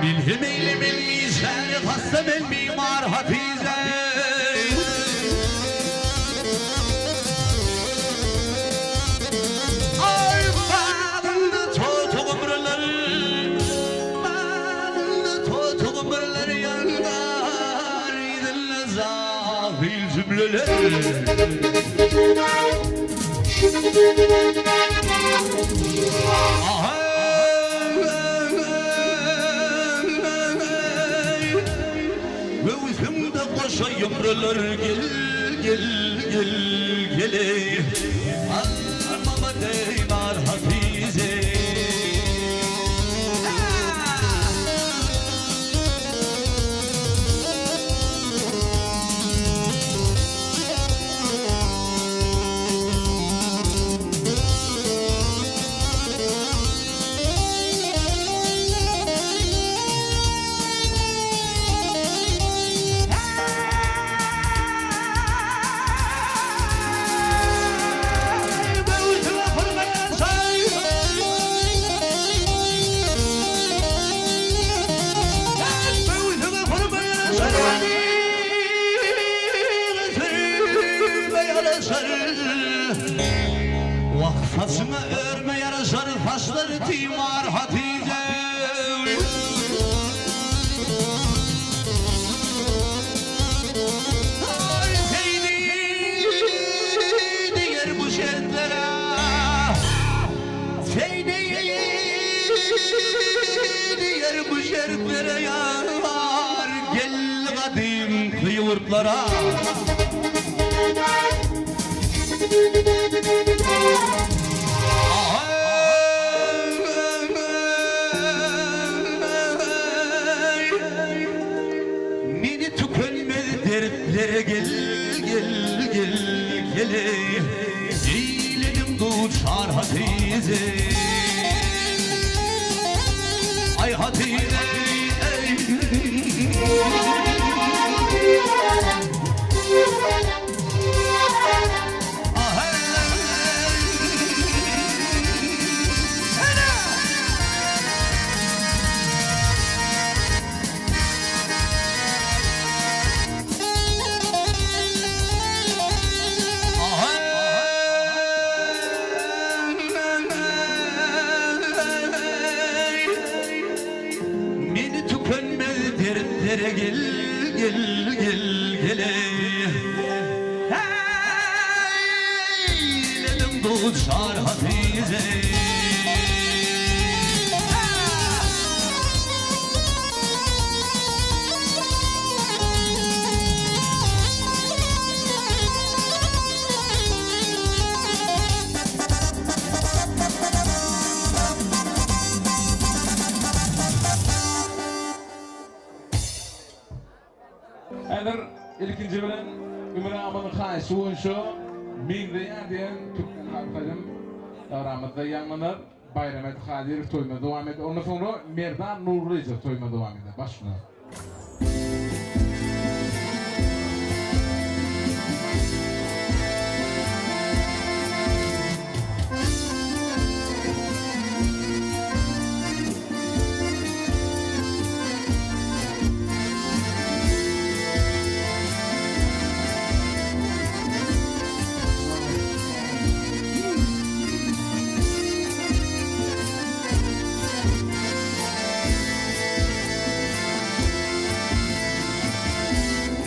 Bilhim eylim ilmiysen Kastım el mimar hafize Ay bağında totuğum buraları Bağında totuğum buraları yanlar İdinle zafil cümleler Yumrular gel gel gel gel Almama deymar hafize Vakfasına örme yarasar fasları timar Hatice Ay seydi diğer bu şertlere Seydi diğer bu şertlere yar Gel kadim kıyıvırtlara Mini tükenmez dertlere gel gel gel gel Eyledim duçar Hatice Ay Hatice Dertlere gel gel gel gel Eyledim duçar Hatice Eğer ilkinci bilen Ümre Aman'ın kayısı oyuncu Mindeya diyen Türk'ün halkacım davramızda yanlanır Bayramet Kadir toyma devam eder. Ondan sonra Merdan Nurlu'yla toyma devam eder. Başına.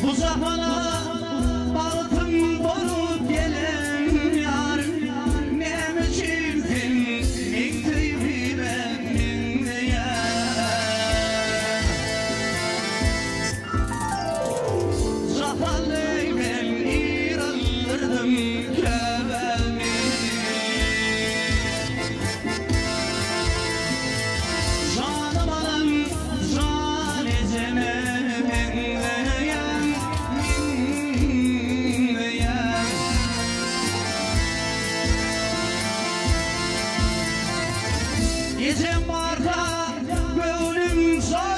Bu zamana baktım bolup gelen yar Ne mi çizdin miktibi ben diye Zafalı ben İranlırdım kevemi Canım alam zaneceme Gecem varsa gönlüm sağ